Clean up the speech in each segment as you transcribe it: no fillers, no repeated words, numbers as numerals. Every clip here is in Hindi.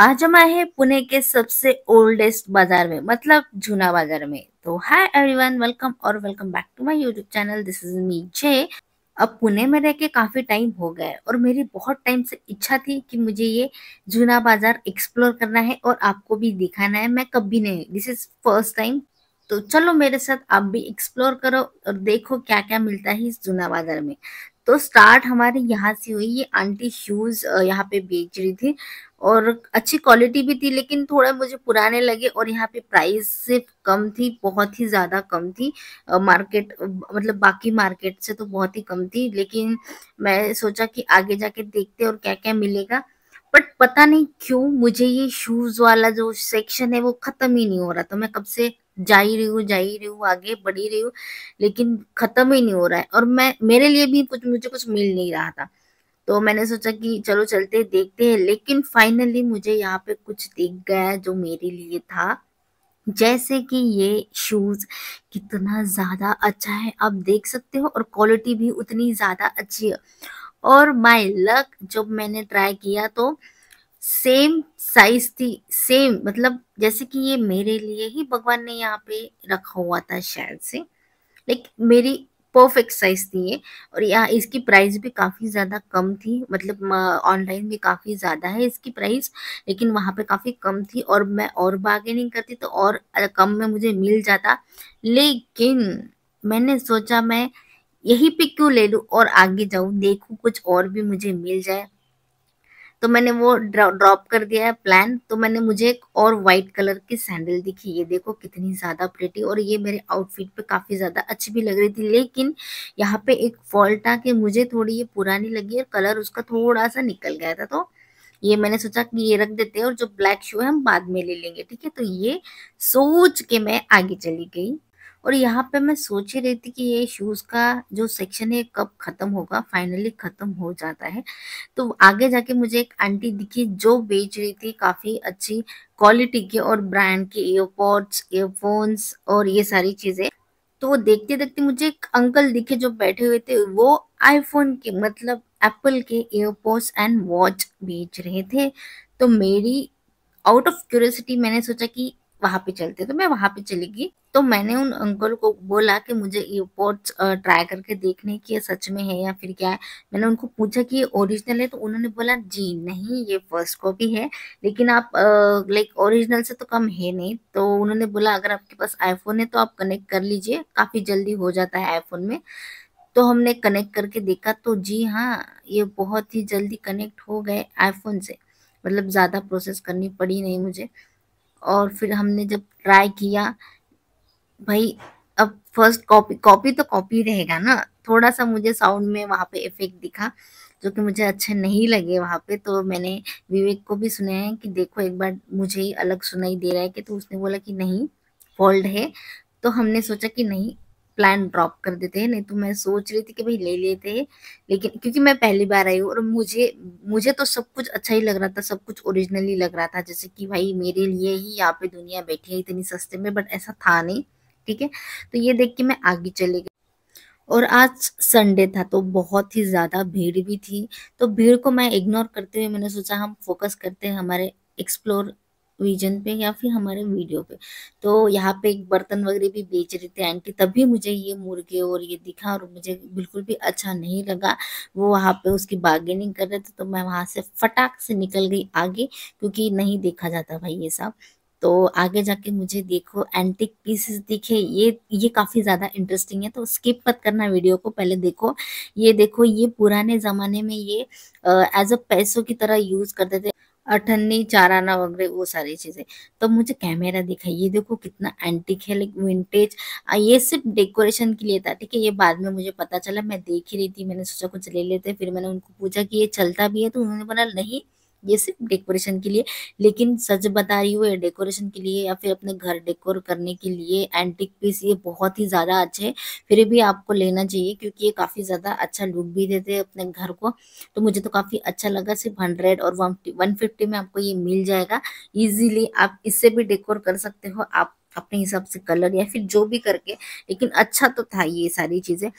आज हम आए हैं पुणे के सबसे ओल्डेस्ट बाजार में मतलब जूना बाजार में। तो हाय एवरीवन, वेलकम और welcome back to my YouTube channel. This is me Jay. अब पुणे में रह के काफी टाइम हो गया है और मेरी बहुत टाइम से इच्छा थी कि मुझे ये जूना बाजार एक्सप्लोर करना है और आपको भी दिखाना है। मैं कभी नहीं, दिस इज फर्स्ट टाइम। तो चलो मेरे साथ आप भी एक्सप्लोर करो और देखो क्या क्या मिलता है इस जूना बाजार में। तो स्टार्ट हमारे यहाँ से हुई। ये आंटी शूज यहाँ पे बेच रही थी और अच्छी क्वालिटी भी थी, लेकिन थोड़ा मुझे पुराने लगे और यहाँ पे प्राइस सिर्फ कम थी, बहुत ही ज्यादा कम थी। मार्केट मतलब बाकी मार्केट से तो बहुत ही कम थी, लेकिन मैं सोचा कि आगे जाके देखते और क्या क्या मिलेगा। बट पता नहीं क्यों मुझे ये शूज वाला जो सेक्शन है वो खत्म ही नहीं हो रहा। तो मैं कब से जा ही रही हूँ, आगे बढ़ ही रही हूँ, लेकिन खत्म ही नहीं हो रहा है और मैं मेरे लिए भी कुछ मुझे कुछ मिल नहीं रहा था। तो मैंने सोचा कि चलो चलते देखते हैं, लेकिन फाइनली मुझे यहाँ पे कुछ दिख गया जो मेरे लिए था। जैसे कि ये शूज कितना ज्यादा अच्छा है आप देख सकते हो और क्वालिटी भी उतनी ज्यादा अच्छी है। और माय लक, जब मैंने ट्राई किया तो सेम साइज थी, सेम मतलब जैसे कि ये मेरे लिए ही भगवान ने यहाँ पे रखा हुआ था शायद से। लाइक मेरी परफेक्ट साइज थी ये। और यहाँ इसकी प्राइस भी काफी ज्यादा कम थी, मतलब ऑनलाइन भी काफी ज्यादा है इसकी प्राइस, लेकिन वहां पे काफी कम थी और मैं और बार्गेनिंग करती तो और कम में मुझे मिल जाता। लेकिन मैंने सोचा मैं यहीं पे क्यों ले लूं और आगे जाऊं, देखूं कुछ और भी मुझे मिल जाए। तो मैंने वो ड्रॉप कर दिया है प्लान। तो मैंने मुझे एक और व्हाइट कलर की सैंडल दिखी, ये देखो कितनी ज्यादा प्रिटी, और ये मेरे आउटफिट पे काफी ज्यादा अच्छी भी लग रही थी। लेकिन यहाँ पे एक फॉल्ट था कि मुझे थोड़ी ये पुरानी लगी और कलर उसका थोड़ा सा निकल गया था। तो ये मैंने सोचा कि ये रख देते हैं और जो ब्लैक शू है हम बाद में ले लेंगे, ठीक है। तो ये सोच के मैं आगे चली गई। और यहाँ पे मैं सोच ही रही थी कि ये शूज का जो सेक्शन है कब खत्म होगा। फाइनली खत्म हो जाता है। तो आगे जाके मुझे एक आंटी दिखी जो बेच रही थी काफी अच्छी क्वालिटी के और ब्रांड के ईयरपॉड्स, ईयरफोन्स और ये सारी चीजें। तो वो देखते देखते मुझे एक अंकल दिखे जो बैठे हुए थे, वो आईफोन के मतलब एप्पल के ईयरपॉड्स एंड वॉच बेच रहे थे। तो मेरी आउट ऑफ क्यूरियोसिटी मैंने सोचा कि वहां पे चलते, तो मैं वहां पे चली गई। तो मैंने उन अंकल को बोला कि मुझे ईयरपोर्ट्स ट्राई करके देखने की ये सच में है या फिर क्या है। मैंने उनको पूछा कि ये ओरिजिनल है, तो उन्होंने बोला जी नहीं, ये फर्स्ट कॉपी है, लेकिन आप लाइक ओरिजिनल से तो कम है नहीं। तो उन्होंने बोला अगर आपके पास आईफोन है तो आप कनेक्ट कर लीजिए, काफी जल्दी हो जाता है आईफोन में। तो हमने कनेक्ट करके देखा तो जी हाँ, ये बहुत ही जल्दी कनेक्ट हो गए आईफोन से, मतलब ज़्यादा प्रोसेस करनी पड़ी नहीं मुझे। और फिर हमने जब ट्राई किया, भाई अब फर्स्ट कॉपी कॉपी तो कॉपी रहेगा ना। थोड़ा सा मुझे साउंड में वहां पे इफेक्ट दिखा जो कि मुझे अच्छे नहीं लगे वहां पे। तो मैंने विवेक को भी सुनाया है कि देखो एक बार मुझे ही अलग सुनाई दे रहा है कि, तो उसने बोला कि नहीं, फॉल्ट है। तो हमने सोचा कि नहीं, प्लान ड्रॉप कर देते हैं। नहीं तो मैं सोच रही थी कि भाई ले लेते हैं, लेकिन क्योंकि मैं पहली बार आई हूँ और मुझे मुझे तो सब कुछ अच्छा ही लग रहा था, सब कुछ ओरिजिनली लग रहा था, जैसे कि भाई मेरे लिए ही यहाँ पे दुनिया बैठी है इतनी सस्ते में, बट ऐसा था नहीं, ठीक है। तो ये देख के मैं आगे चले गई। और आज संडे था तो बहुत ही ज्यादा भीड़ भी थी। तो भीड़ को मैं इग्नोर करते हुए मैंने सोचा हम फोकस करते हैं हमारे एक्सप्लोर विजन पे या फिर हमारे वीडियो पे। तो यहाँ पे एक बर्तन वगैरह भी बेच रहे थे आंटी, तभी मुझे ये मुर्गे और ये दिखा और मुझे बिल्कुल भी अच्छा नहीं लगा। वो वहां पे उसकी बार्गेनिंग कर रहे थे, तो मैं वहां से फटाक से निकल गई आगे, क्योंकि नहीं देखा जाता भाई ये सब। तो आगे जाके मुझे देखो एंटिक पीसेस दिखे, ये काफी ज्यादा इंटरेस्टिंग है, तो स्किप मत करना वीडियो को, पहले देखो। ये देखो, ये पुराने जमाने में ये एज अ पैसों की तरह यूज करते थे, अठन्नी चाराना वगैरह वो सारी चीजें। तो मुझे कैमरा दिखा, ये देखो कितना एंटिक है, लाइक विंटेज। ये सिर्फ डेकोरेशन के लिए था, ठीक है। ये बाद में मुझे पता चला, मैं देख ही रही थी, मैंने सोचा कुछ ले लेते। फिर मैंने उनको पूछा कि ये चलता भी है, तो उन्होंने बोला नहीं, ये सिर्फ डेकोरेशन के लिए। लेकिन सच बता रही हूँ, ये डेकोरेशन के लिए या फिर अपने घर डेकोर करने के लिए एंटिक पीस ये बहुत ही ज्यादा अच्छे हैं। फिर भी आपको लेना चाहिए क्योंकि ये काफी ज्यादा अच्छा लुक भी देते हैं अपने घर को। तो मुझे तो काफी अच्छा लगा। सिर्फ 100 और 150 में आपको ये मिल जाएगा इजीली। आप इससे भी डेकोर कर सकते हो आप अपने हिसाब से, कलर या फिर जो भी करके। लेकिन अच्छा तो था ये सारी चीजें।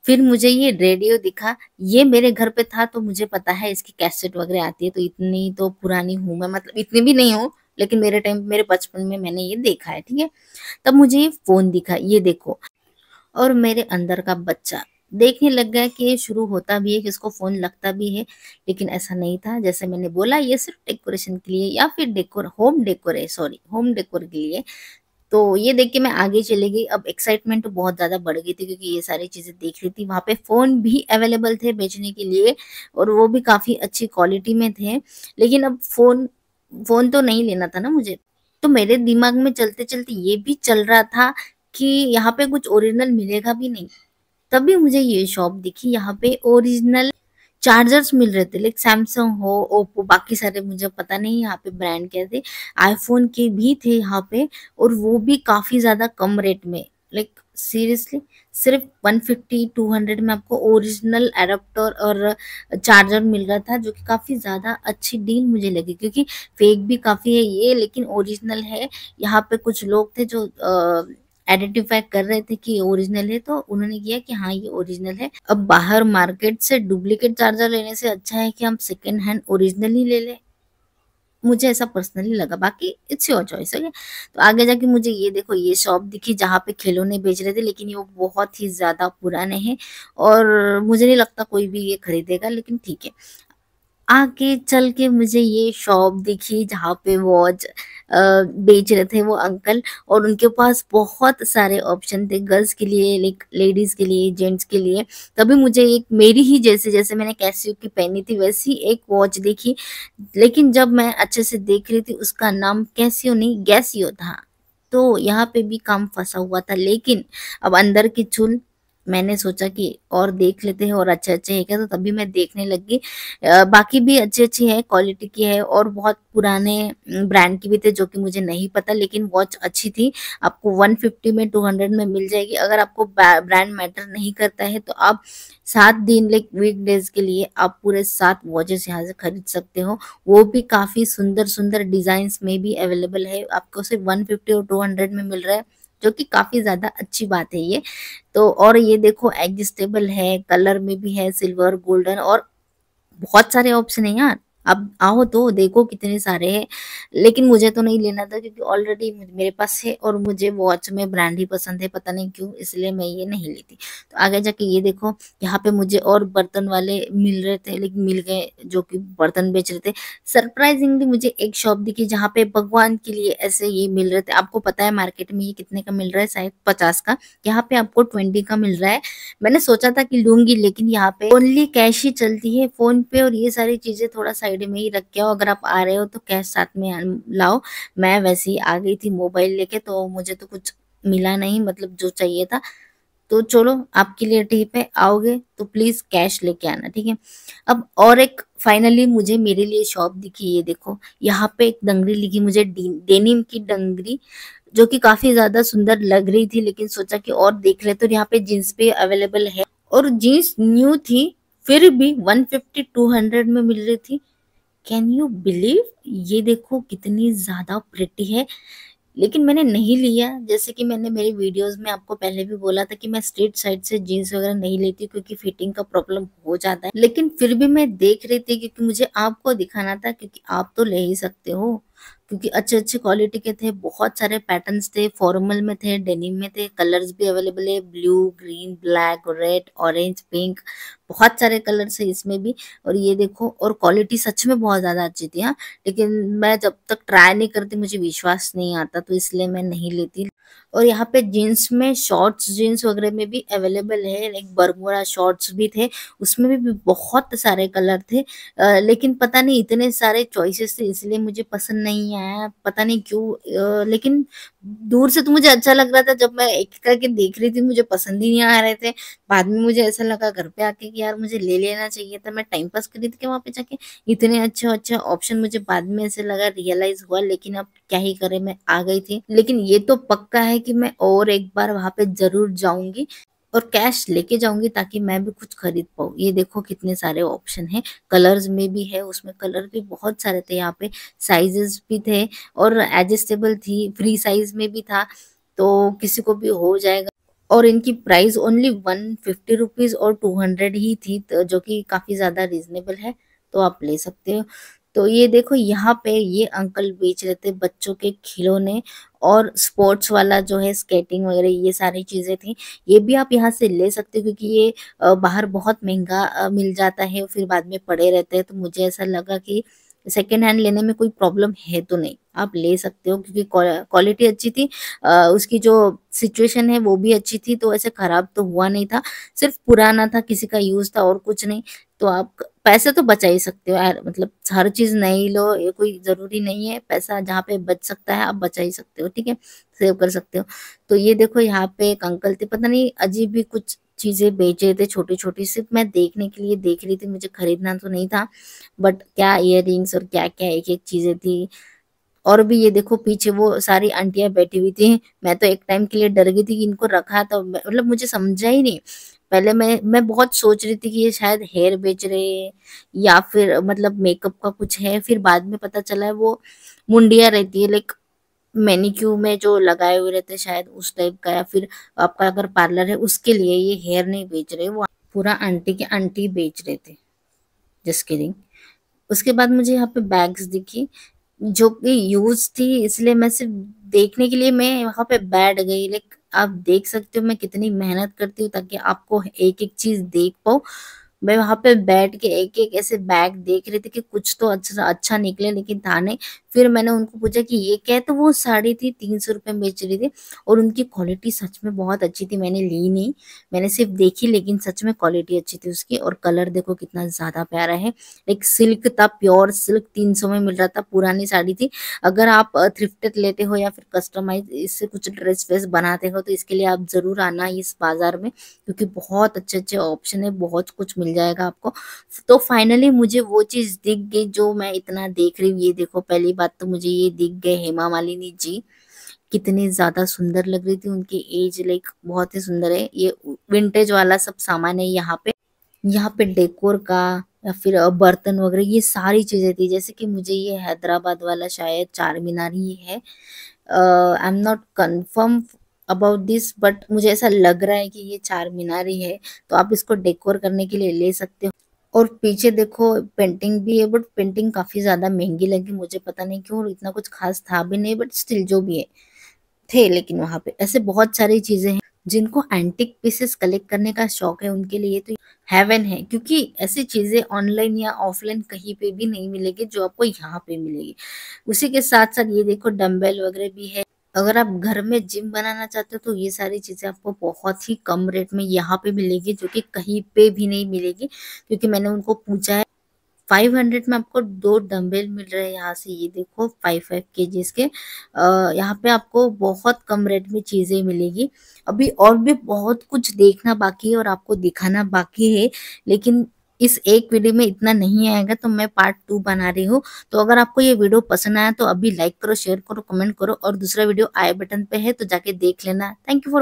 फिर मुझे ये रेडियो दिखा, ये मेरे घर पे था तो मुझे पता है इसकी कैसेट वगैरह आती है, तो इतनी तो पुरानी हूँ मैं, मतलब इतनी भी नहीं हूँ, लेकिन मेरे टाइम मेरे बचपन में मैंने ये देखा है, ठीक है। तब मुझे ये फ़ोन दिखा, ये देखो। और मेरे अंदर का बच्चा देखने लग गया कि ये शुरू होता भी है कि इसको फ़ोन लगता भी है, लेकिन ऐसा नहीं था। जैसे मैंने बोला ये सिर्फ़ डेकोरेशन के लिए या फिर होम डेकोर के लिए। तो ये देख के मैं आगे चली गई। अब एक्साइटमेंट तो बहुत ज़्यादा बढ़ गई थी क्योंकि ये सारी चीज़ें देख रही थी। वहाँ पे फ़ोन भी अवेलेबल थे बेचने के लिए और वो भी काफ़ी अच्छी क्वालिटी में थे। लेकिन अब फ़ोन तो नहीं लेना था ना मुझे। तो मेरे दिमाग में चलते-चलते ये भी चल रहा था कि यहाँ पे कुछ ओरिजिनल मिलेगा भी नहीं। तभी मुझे ये शॉप दिखी, यहाँ पे ओरिजिनल चार्जर्स मिल रहे थे, लाइक सैमसंग हो, ओप्पो, बाकी सारे मुझे पता नहीं यहाँ पे ब्रांड क्या थे। आईफ़ोन के भी थे यहाँ पे और वो भी काफ़ी ज़्यादा कम रेट में। लाइक सीरियसली सिर्फ़ 150-200 में आपको ओरिजिनल एडाप्टर और चार्जर मिल रहा था, जो कि काफ़ी ज़्यादा अच्छी डील मुझे लगी क्योंकि फेक भी काफ़ी है ये, लेकिन ओरिजिनल है। यहाँ पे कुछ लोग थे जो आइडेंटिफ़ाई कर रहे थे कि ये ओरिजिनल है, तो उन्होंने किया कि हाँ, ये ओरिजिनल है। अब बाहर मार्केट से डुप्लीकेट चार्जर लेने से अच्छा है कि हम सेकंड हैंड ओरिजिनल ही ले लें। मुझे ऐसा पर्सनली लगा, बाकी इट्स योर चॉइस, ओके। तो आगे जाके मुझे ये देखो ये शॉप दिखी जहाँ पे खिलौने बेच रहे थे, लेकिन ये वो बहुत ही ज़्यादा पुराने हैं और मुझे नहीं लगता कोई भी ये खरीदेगा, लेकिन ठीक है। आगे चल के मुझे ये शॉप दिखी जहाँ पे वॉच बेच रहे थे वो अंकल और उनके पास बहुत सारे ऑप्शन थे गर्ल्स के लिए, लाइक लेडीज़ के लिए, जेंट्स के लिए। तभी मुझे एक मेरी ही जैसे मैंने कैसियो की पहनी थी वैसी एक वॉच देखी, लेकिन जब मैं अच्छे से देख रही थी उसका नाम कैसियो नहीं गैसियो था। तो यहाँ पे भी काम फँसा हुआ था, लेकिन अब अंदर की चुल मैंने सोचा कि और देख लेते हैं और अच्छे-अच्छे हैं क्या, तो तभी मैं देखने लगी। बाकी भी अच्छी-अच्छी है, क्वालिटी की है और बहुत पुराने ब्रांड की भी थे जो कि मुझे नहीं पता, लेकिन वॉच अच्छी थी। आपको 150 में 200 में मिल जाएगी। अगर आपको ब्रांड मैटर नहीं करता है तो आप 7 दिन लाइक वीकडेज़ के लिए आप पूरे 7 वॉचेस यहाँ से खरीद सकते हो। वो भी काफ़ी सुंदर-सुंदर डिज़ाइन्स में भी अवेलेबल है। आपको सिर्फ 150 और 200 में मिल रहा है, जो कि काफ़ी ज़्यादा अच्छी बात है ये। तो और ये देखो एडजस्टेबल है, कलर में भी है सिल्वर, गोल्डन और बहुत सारे ऑप्शन हैं यार। अब आओ तो देखो कितने सारे हैं, लेकिन मुझे तो नहीं लेना था क्योंकि ऑलरेडी मेरे पास है और मुझे वॉच में ब्रांड ही पसंद है, पता नहीं क्यों, इसलिए मैं ये नहीं लेती। तो आगे जाके ये देखो यहाँ पे मुझे और बर्तन वाले मिल रहे थे, लेकिन मिल गए जो कि बर्तन बेच रहे थे। सरप्राइजिंगली मुझे एक शॉप दिखी जहाँ पे भगवान के लिए ऐसे ये मिल रहे थे। आपको पता है मार्केट में ये कितने का मिल रहा है, शायद 50 का, यहाँ पे आपको 20 का मिल रहा है। मैंने सोचा था कि लूँगी, लेकिन यहाँ पे ओनली कैश ही चलती है, फ़ोन पे और ये सारी चीज़ें थोड़ा साइड में ही रख के आओ। अगर आप आ रहे हो तो कैश साथ में लाओ। मैं वैसे ही आ गई थी मोबाइल लेके, तो मुझे तो कुछ मिला नहीं, मतलब जो चाहिए था। तो चलो आपके लिए टिप है, आओगे तो प्लीज़ कैश लेके आना, ठीक है? अब और एक फाइनली मुझे मेरे लिए शॉप दिखी, ये देखो। यहाँ पे एक डंगरी लिखी मुझे डेनिम की डंगरी, जो कि काफ़ी ज़्यादा सुंदर लग रही थी, लेकिन सोचा कि और देख लेते, और यहाँ पे जीन्स भी अवेलेबल है और जीन्स न्यू थी, फिर भी 150-200 में मिल रही थी। Can you believe? ये देखो कितनी ज़्यादा प्रिटी है, लेकिन मैंने नहीं लिया। जैसे कि मैंने मेरी वीडियोज़ में आपको पहले भी बोला था कि मैं स्ट्रीट साइड से जीन्स वगैरह नहीं लेती क्योंकि फिटिंग का प्रॉब्लम हो जाता है। लेकिन फिर भी मैं देख रही थी क्योंकि मुझे आपको दिखाना था, क्योंकि आप तो ले ही सकते हो। क्योंकि अच्छे-अच्छे क्वालिटी के थे, बहुत सारे पैटर्न्स थे, फॉर्मल में थे, डेनिम में थे, कलर्स भी अवेलेबल है, blue, green, black, red, orange, pink, बहुत सारे कलर्स हैं इसमें भी। और ये देखो, और क्वालिटी सच में बहुत ज़्यादा अच्छी थी, हाँ। लेकिन मैं जब तक ट्राई नहीं करती मुझे विश्वास नहीं आता, तो इसलिए मैं नहीं लेती। और यहाँ पे जीन्स में शॉर्ट्स जीन्स वगैरह में भी अवेलेबल है, लाइक बरमूडा शॉर्ट्स भी थे, उसमें भी बहुत सारे कलर थे। लेकिन पता नहीं इतने सारे चॉइसेस थे इसलिए मुझे पसंद नहीं आया, पता नहीं क्यों। लेकिन दूर से तो मुझे अच्छा लग रहा था, जब मैं एक-एक करके देख रही थी मुझे पसंद ही नहीं आ रहे थे। बाद में मुझे ऐसा लगा घर पे आके कि यार मुझे ले लेना चाहिए था, मैं टाइम पास कर रही थी क्या वहाँ पे जाके? इतने अच्छे-अच्छे ऑप्शन मुझे बाद में ऐसे लगा, रियलाइज़ हुआ, लेकिन अब क्या ही करें, मैं आ गई थी। लेकिन ये तो पक्का है कि मैं और एक बार वहाँ पे ज़रूर जाऊँगी और कैश लेके जाऊँगी ताकि मैं भी कुछ खरीद पाऊँ। ये देखो कितने सारे ऑप्शन हैं, कलर्स में भी है, उसमें कलर भी बहुत सारे थे यहाँ पे, साइज़ेज़ भी थे और एडजस्टेबल थी, फ्री साइज़ में भी था, तो किसी को भी हो जाएगा। और इनकी प्राइस ओनली 150 रुपीज और 200 ही थी, तो जो कि काफी ज्यादा रीजनेबल है, तो आप ले सकते हो। तो ये देखो यहाँ पे ये अंकल बेच रहे थे बच्चों के खिलौने और स्पोर्ट्स वाला जो है स्केटिंग वगैरह, ये सारी चीजें थी। ये भी आप यहाँ से ले सकते हो, क्योंकि ये बाहर बहुत महंगा मिल जाता है, फिर बाद में पड़े रहते हैं। तो मुझे ऐसा लगा कि सेकेंड हैंड लेने में कोई प्रॉब्लम है तो नहीं, आप ले सकते हो, क्योंकि क्वालिटी अच्छी थी। उसकी जो सिचुएशन है वो भी अच्छी थी, तो ऐसे खराब तो हुआ नहीं था, सिर्फ पुराना था, किसी का यूज था और कुछ नहीं। तो आप पैसे तो बचा ही सकते हो यार, मतलब हर चीज नहीं लो, ये कोई जरूरी नहीं है। पैसा जहाँ पे बच सकता है आप बचा ही सकते हो, ठीक है, सेव कर सकते हो। तो ये देखो यहाँ पे एक अंकल थे, पता नहीं अजीब भी कुछ चीजें बेच रहे थे, छोटी छोटी, सिर्फ मैं देखने के लिए देख रही थी, मुझे खरीदना तो नहीं था। बट क्या इयररिंग्स और क्या क्या एक एक चीजें थी। और भी ये देखो पीछे वो सारी आंटियां बैठी हुई थी। मैं तो एक टाइम के लिए डर गई थी कि इनको रखा था, मतलब मुझे समझा ही नहीं। पहले मैं बहुत सोच रही थी कि ये शायद हेयर बेच रहे हैं या फिर मतलब मेकअप का कुछ है, फिर बाद में पता चला है वो मुंडिया रहती है, लाइक मैनिक्यू में जो लगाए हुए रहते हैं, शायद उस टाइप का, या फिर आपका अगर पार्लर है उसके लिए। ये हेयर नहीं बेच रहे, वो पूरा आंटी के आंटी बेच रहे थे। Just kidding. उसके बाद मुझे यहाँ पे बैग्स दिखी जो कि यूज थी, इसलिए मैं सिर्फ देखने के लिए मैं वहां पे बैठ गई। लाइक आप देख सकते हो मैं कितनी मेहनत करती हूँ ताकि आपको एक एक चीज देख पाऊँ। मैं वहां पे बैठ के एक एक ऐसे बैग देख रही थी कि कुछ तो अच्छा अच्छा निकले, लेकिन था नहीं। फिर मैंने उनको पूछा कि ये क्या है, तो वो साड़ी थी, 300 रुपये में बेच रही थी। और उनकी क्वालिटी सच में बहुत अच्छी थी, मैंने ली नहीं, मैंने सिर्फ देखी, लेकिन सच में क्वालिटी अच्छी थी उसकी। और कलर देखो कितना ज्यादा प्यारा है, एक सिल्क था, प्योर सिल्क, 300 में मिल रहा था, पुरानी साड़ी थी। अगर आप थ्रिफ्टेड लेते हो या फिर कस्टमाइज इससे कुछ ड्रेस वेस बनाते हो, तो इसके लिए आप जरूर आना इस बाजार में, क्योंकि बहुत अच्छे अच्छे ऑप्शन है, बहुत कुछ मिल जाएगा आपको। तो फाइनली मुझे वो चीज दिख गई जो मैं इतना देख रही हूँ। ये देखो पहली बात तो मुझे ये दिख गए हेमा मालिनी जी, कितनी ज्यादा सुंदर लग रही थी, उनकी एज लाइक बहुत ही सुंदर है। ये विंटेज वाला सब सामान है यहाँ पे। यहाँ पे डेकोर का या फिर बर्तन वगैरह ये सारी चीजें थी। जैसे कि मुझे ये हैदराबाद वाला शायद चार मीनार ही है, I am not confirm about this, but मुझे ऐसा लग रहा है कि ये चार मीनार ही है। तो आप इसको डेकोर करने के लिए ले सकते हो। और पीछे देखो पेंटिंग भी है, बट पेंटिंग काफी ज्यादा महंगी लगी मुझे, पता नहीं क्यों, इतना कुछ खास था भी नहीं, बट स्टिल जो भी है थे। लेकिन वहां पे ऐसे बहुत सारी चीजें हैं, जिनको एंटिक पीसेस कलेक्ट करने का शौक है उनके लिए तो हेवन है, क्योंकि ऐसी चीजें ऑनलाइन या ऑफलाइन कहीं पे भी नहीं मिलेगी जो आपको यहाँ पे मिलेगी। उसी के साथ साथ ये देखो डम्बल वगैरह भी है। अगर आप घर में जिम बनाना चाहते हो तो ये सारी चीजें आपको बहुत ही कम रेट में यहाँ पे मिलेगी, जो कि कहीं पे भी नहीं मिलेगी, क्योंकि मैंने उनको पूछा है। 500 में आपको दो डंबल मिल रहे हैं यहाँ से, ये देखो 5 5 kg के। यहाँ पे आपको बहुत कम रेट में चीजें मिलेगी। अभी और भी बहुत कुछ देखना बाकी है और आपको दिखाना बाकी है, लेकिन इस एक वीडियो में इतना नहीं आएगा, तो मैं पार्ट 2 बना रही हूँ। तो अगर आपको ये वीडियो पसंद आया तो अभी लाइक करो, शेयर करो, कमेंट करो, और दूसरा वीडियो आई बटन पे है तो जाके देख लेना। Thank you for